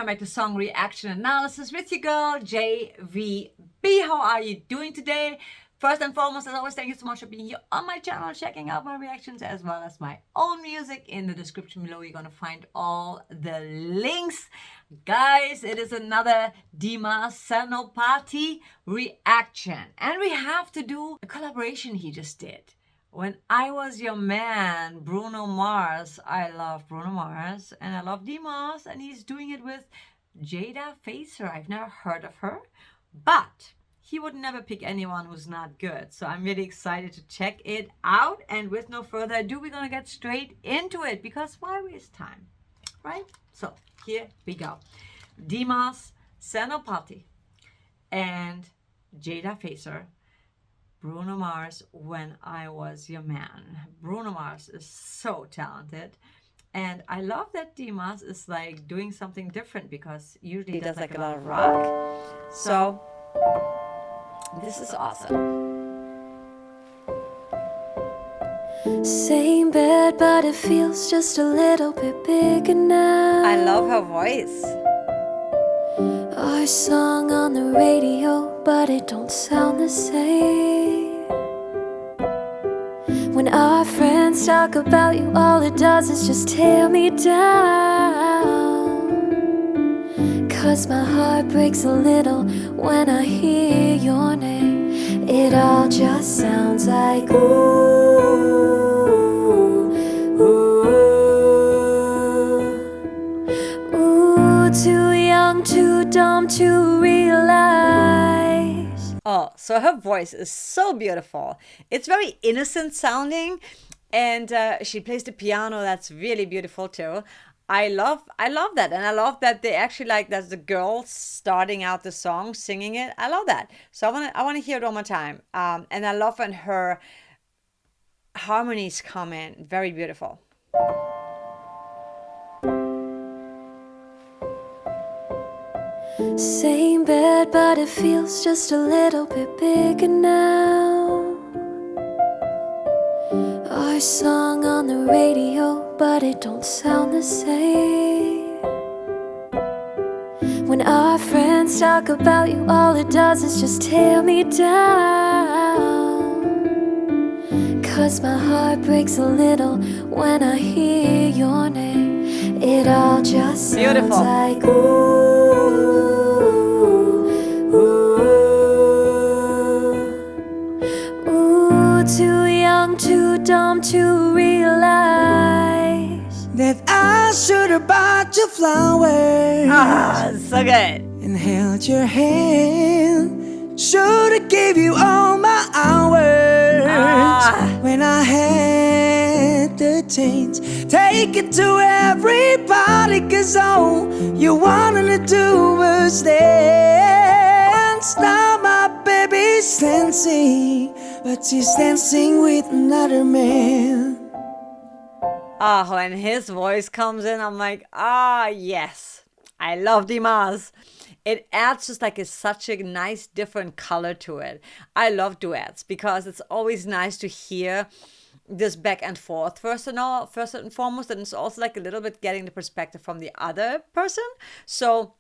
back to Song Reaction Analysis with your girl, JVB. How are you doing today? First and foremost, as always, thank you so much for being here on my channel, checking out my reactions as well as my own music. In the description below, you're going to find all the links. Guys, it is another Dimas Senopati reaction. And we have to do a collaboration he just did. When I Was Your Man, Bruno Mars. I love Bruno Mars and I love Dimas, and he's doing it with Jada Facer. I've never heard of her, but he would never pick anyone who's not good. So I'm really excited to check it out. And with no further ado, we're gonna get straight into it because why waste time, right? So here we go. Dimas Senopati and Jada Facer. Bruno Mars, When I Was Your Man. Bruno Mars is so talented. And I love that Dimas is like doing something different because usually he does like a lot of rock. So this is awesome. Same bed, but it feels just a little bit bigger now. I love her voice. Our song on the radio, but it don't sound the same. When our friends talk about you, all it does is just tear me down. 'Cause my heart breaks a little when I hear your name. It all just sounds like ooh, ooh, ooh, too young, too dumb to realize. Oh, so her voice is so beautiful. It's very innocent sounding, and she plays the piano. That's really beautiful too. I love that, and I love that they actually like that's the girl starting out the song singing it. I love that. So I wanna hear it one more time. And I love when her harmonies come in. Very beautiful. Same bed, but it feels just a little bit bigger now. Our song on the radio, but it don't sound the same. When our friends talk about you, all it does is just tear me down. 'Cause my heart breaks a little when I hear your name. It all just sounds Beautiful. like ooh. Too young, too dumb to realize that I should have bought you flowers. Ah, so good. And held your hand. Should have gave you all my hours. When I had the chance, take it to everybody, 'cause all you wanted to do was dance. Now my baby's dancing, but she's dancing with another man. Ah, when his voice comes in, I'm like, yes. I love Dimas. It adds just like such a nice different color to it. I love duets because it's always nice to hear this back and forth first and foremost, and it's also like a little bit getting the perspective from the other person. So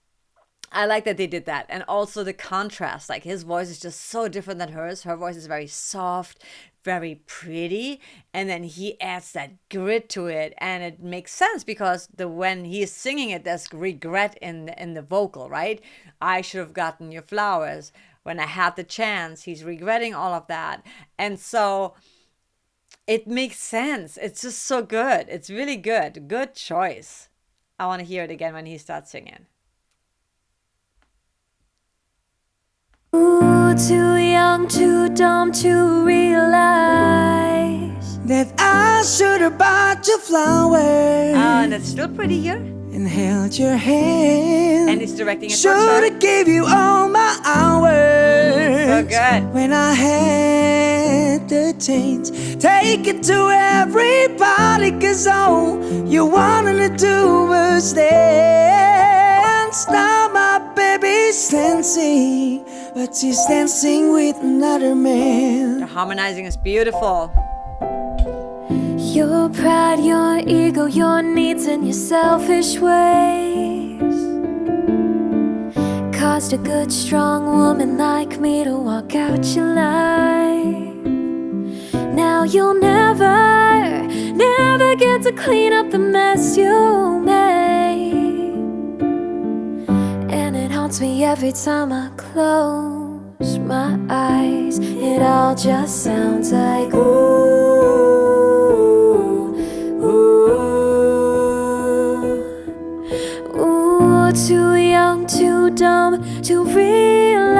I like that they did that. And also the contrast, like his voice is just so different than hers. Her voice is very soft, very pretty, and then he adds that grit to it, and it makes sense because when he's singing it, there's regret in the vocal, right? I should have gotten your flowers when I had the chance. He's regretting all of that, and so it makes sense. It's just so good. It's really good. Good choice. I want to hear it again when he starts singing. ooh, too young, too dumb to realize that I should have bought you flowers. And it's still pretty here. And held your hand. And he's directing it towards should her. have gave you all my hours. So good. When I had the chance, take it to everybody, 'cause all you wanted to do was dance. Now my baby's dancing, but she's dancing with another man. The harmonizing is beautiful. your pride, your ego, your needs, and your selfish ways. caused a good, strong woman like me to walk out your life. Now you'll never, never get to clean up the mess you made. And it haunts me every time I close my eyes. It all just sounds like ooh, ooh, ooh. Too young, too dumb to realize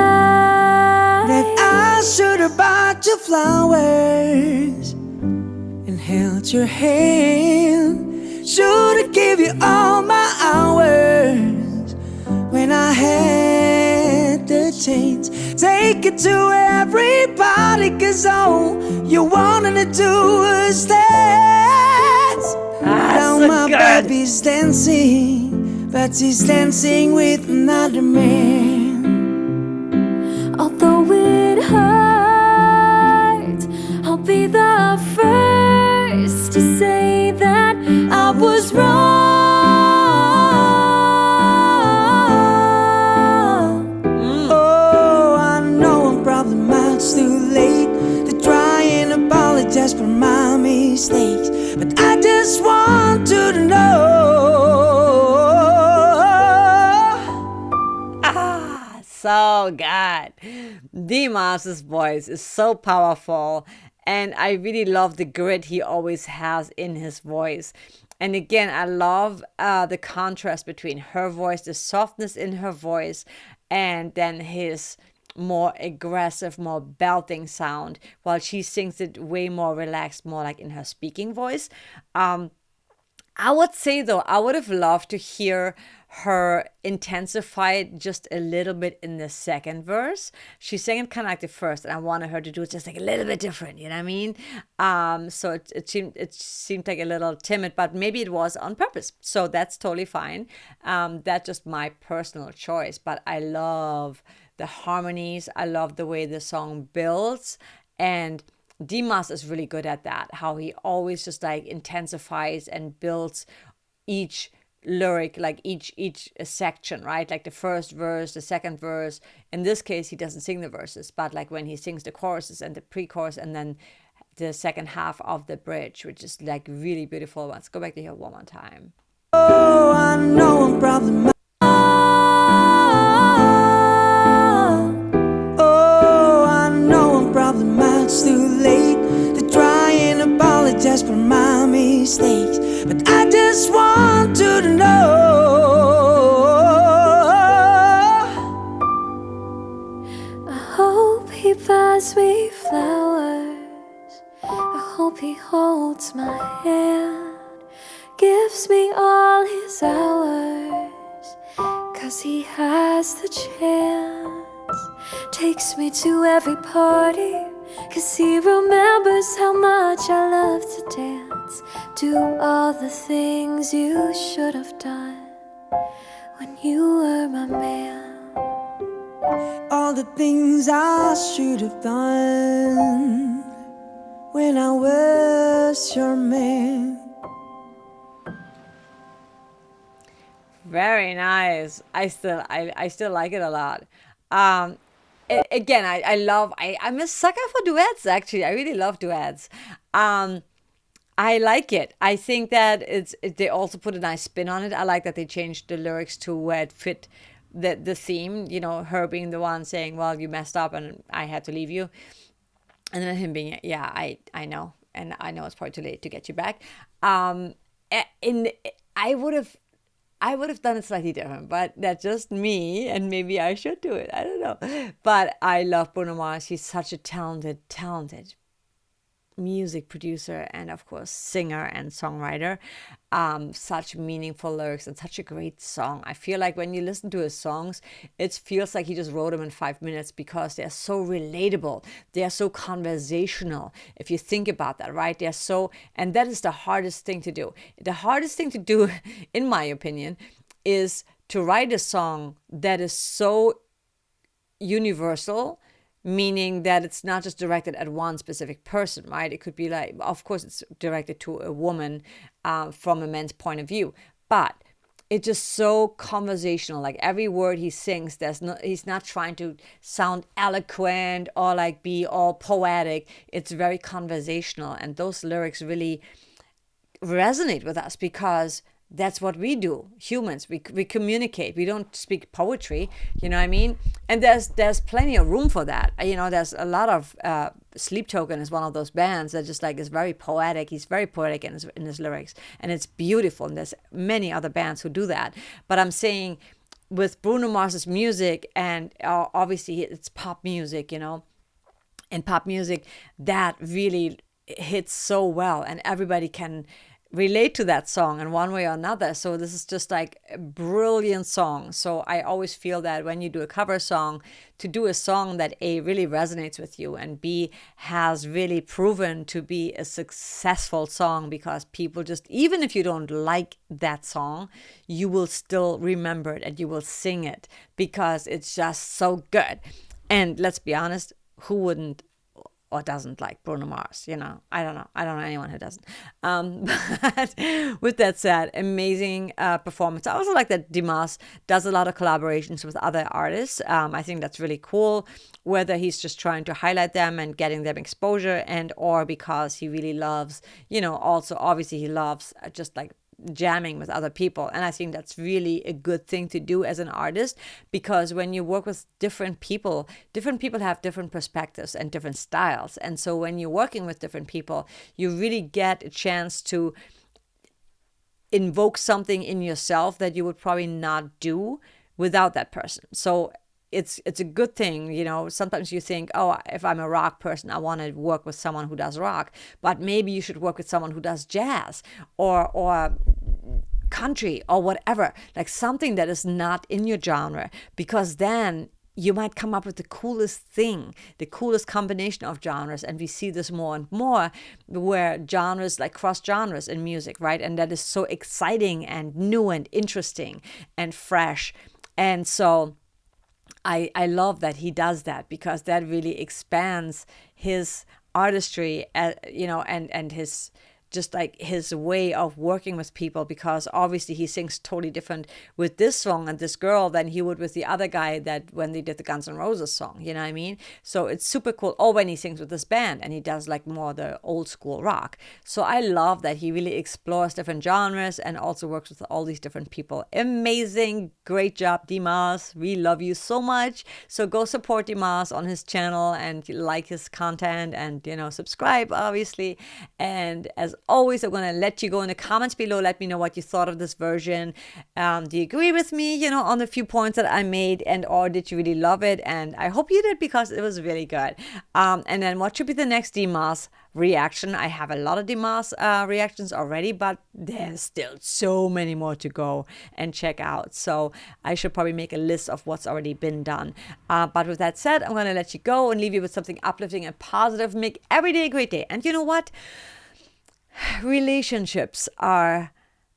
that I should have bought you flowers and held your hand. Should have gave you all my hours when I had the chance. Take it to everybody, 'cause all you wanted to do was dance. Now so my good. baby's dancing, but she's dancing with another man. although it hurts, I'll be the first to say that I was wrong. Oh, I know I'm probably much too late to try and apologize for my mistakes, but I just want you to know. So good. Dimas' voice is so powerful, and I really love the grit he always has in his voice. And again, I love the contrast between her voice, the softness in her voice, and then his more aggressive, more belting sound, while she sings it way more relaxed, more like in her speaking voice. I would say though, I would have loved to hear her intensify it just a little bit in the second verse. She sang it kind of like the first, and I wanted her to do it just like a little bit different, you know what I mean? So it seemed like a little timid, but maybe it was on purpose. So that's totally fine. That's just my personal choice. But I love the harmonies. I love the way the song builds, and Dimas is really good at that, how he always just like intensifies and builds each lyric, like each section, right? Like the first verse, the second verse. In this case, he doesn't sing the verses, but like when he sings the choruses and the pre-chorus and then the second half of the bridge, which is like really beautiful. Let's go back to here one more time. Oh, I know I'm probably much too late to try and apologize for my mistakes, but I just want you to know. I hope he buys me flowers. I hope he holds my hand, gives me all his hours, 'cause he has the chance. Takes me to every party, 'cause he remembers how much I love to dance. Do all the things you should have done when you were my man. All the things I should have done when I was your man. Very nice. I still like it a lot. Again, I'm a sucker for duets, actually. I really love duets. I like it. I think that they also put a nice spin on it. I like that they changed the lyrics to where it fit the theme, you know, her being the one saying, well, you messed up and I had to leave you. And then him being, yeah, I know. And I know it's probably too late to get you back. I would have done it slightly different, but that's just me, and maybe I should do it. I don't know. But I love Bruno Mars. He's such a talented music producer and, of course, singer and songwriter. Such meaningful lyrics and such a great song. I feel like when you listen to his songs, it feels like he just wrote them in 5 minutes, because they're so relatable. They're so conversational. If you think about that, right? And that is the hardest thing to do. The hardest thing to do, in my opinion, is to write a song that is so universal, meaning that it's not just directed at one specific person, right? It could be like, of course, it's directed to a woman from a man's point of view, but it's just so conversational. Like every word he sings, he's not trying to sound eloquent or like be all poetic. It's very conversational, and those lyrics really resonate with us because that's what we do, humans. We communicate. We don't speak poetry, you know what I mean? And there's plenty of room for that. There's a lot of Sleep Token is one of those bands that just like is very poetic. He's very poetic in his lyrics, and it's beautiful. And there's many other bands who do that. But I'm saying with Bruno Mars's music, and obviously it's pop music, and pop music that really hits so well, and everybody can relate to that song in one way or another. So this is just like a brilliant song. So I always feel that when you do a cover song, to do a song that A, really resonates with you, and B, has really proven to be a successful song, because people just, even if you don't like that song, you will still remember it and you will sing it because it's just so good. And let's be honest, who wouldn't or doesn't like Bruno Mars? I don't know anyone who doesn't. But with that said, amazing performance. I also like that Dimas does a lot of collaborations with other artists. I think that's really cool, whether he's just trying to highlight them and getting them exposure, and or because he really loves, also obviously he loves just like jamming with other people. And I think that's really a good thing to do as an artist, because when you work with different people have different perspectives and different styles. And so when you're working with different people, you really get a chance to invoke something in yourself that you would probably not do without that person. So it's a good thing. Sometimes you think, oh, if I'm a rock person, I want to work with someone who does rock, but maybe you should work with someone who does jazz or country or whatever, like something that is not in your genre, because then you might come up with the coolest thing, the coolest combination of genres. And we see this more and more, where genres like cross genres in music, right? And that is so exciting and new and interesting and fresh. And so I love that he does that, because that really expands his artistry, and his just like his way of working with people, because obviously he sings totally different with this song and this girl than he would with the other guy that when they did the Guns N' Roses song, you know what I mean? So it's super cool. Or when he sings with this band and he does like more the old school rock. So I love that he really explores different genres and also works with all these different people. Amazing. Great job, Dimas. We love you so much. So go support Dimas on his channel and like his content, and subscribe obviously. And as always, I'm going to let you go in the comments below. Let me know what you thought of this version. Do you agree with me, on the few points that I made, and or did you really love it? And I hope you did, because it was really good. And then what should be the next Dimas reaction? I have a lot of Dimas reactions already, but there's still so many more to go and check out. So I should probably make a list of what's already been done. But with that said, I'm going to let you go and leave you with something uplifting and positive. Make every day a great day. And you know what? Relationships are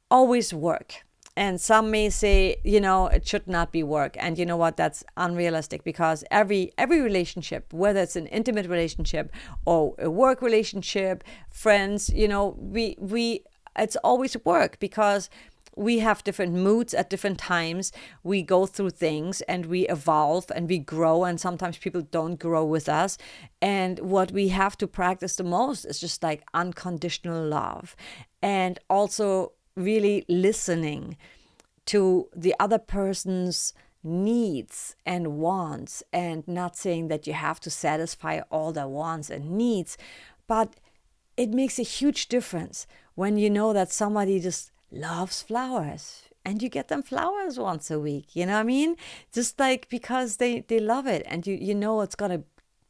always work. And some may say, it should not be work. And you know what? That's unrealistic, because every relationship, whether it's an intimate relationship or a work relationship, friends, it's always work, because we have different moods at different times. We go through things and we evolve and we grow, and sometimes people don't grow with us. And what we have to practice the most is just like unconditional love, and also really listening to the other person's needs and wants, and not saying that you have to satisfy all their wants and needs. But it makes a huge difference when you know that somebody just loves flowers and you get them flowers once a week, you know what I mean? Just like because they love it, and you know it's gonna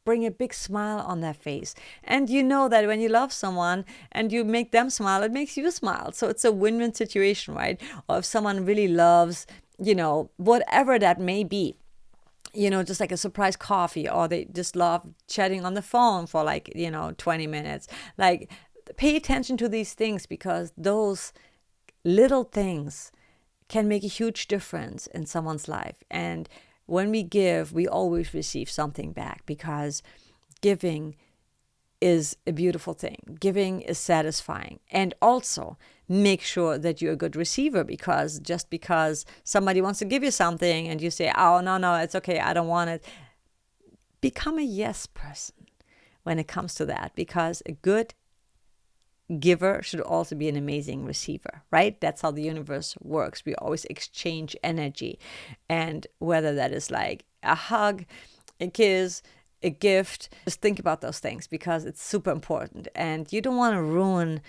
bring a big smile on their face. And you know that when you love someone and you make them smile, it makes you smile. So it's a win-win situation, right? Or if someone really loves, whatever that may be, just like a surprise coffee, or they just love chatting on the phone for 20 minutes. Like, pay attention to these things, because those little things can make a huge difference in someone's life. And when we give, we always receive something back, because giving is a beautiful thing. Giving is satisfying. And also make sure that you're a good receiver, because just because somebody wants to give you something and you say, oh, no, it's okay, I don't want it. Become a yes person when it comes to that, because a good giver should also be an amazing receiver, right? That's how the universe works. We always exchange energy. And whether that is like a hug, a kiss, a gift, just think about those things, because it's super important. And you don't want to ruin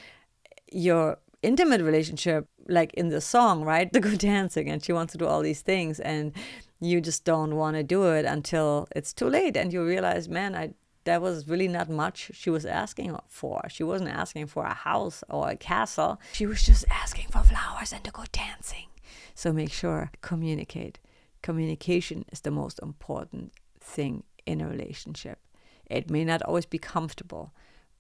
your intimate relationship, like in the song, right? The Good Dancing, and she wants to do all these things, and you just don't want to do it until it's too late, and you realize, man, that was really not much she was asking for. She wasn't asking for a house or a castle. She was just asking for flowers and to go dancing. So make sure, communicate. Communication is the most important thing in a relationship. It may not always be comfortable,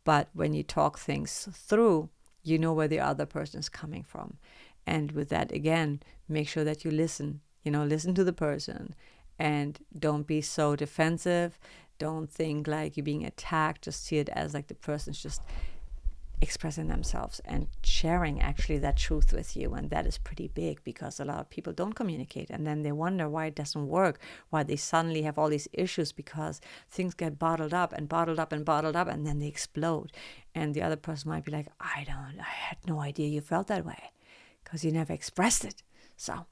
but when you talk things through, you know where the other person is coming from. And with that, again, make sure that you listen. Listen to the person, and don't be so defensive. Don't think like you're being attacked. Just see it as like the person's just expressing themselves and sharing actually that truth with you. And that is pretty big, because a lot of people don't communicate, and then they wonder why it doesn't work, why they suddenly have all these issues, because things get bottled up, and then they explode. And the other person might be like, I had no idea you felt that way, because you never expressed it. So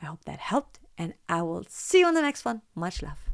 I hope that helped, and I will see you on the next one. Much love.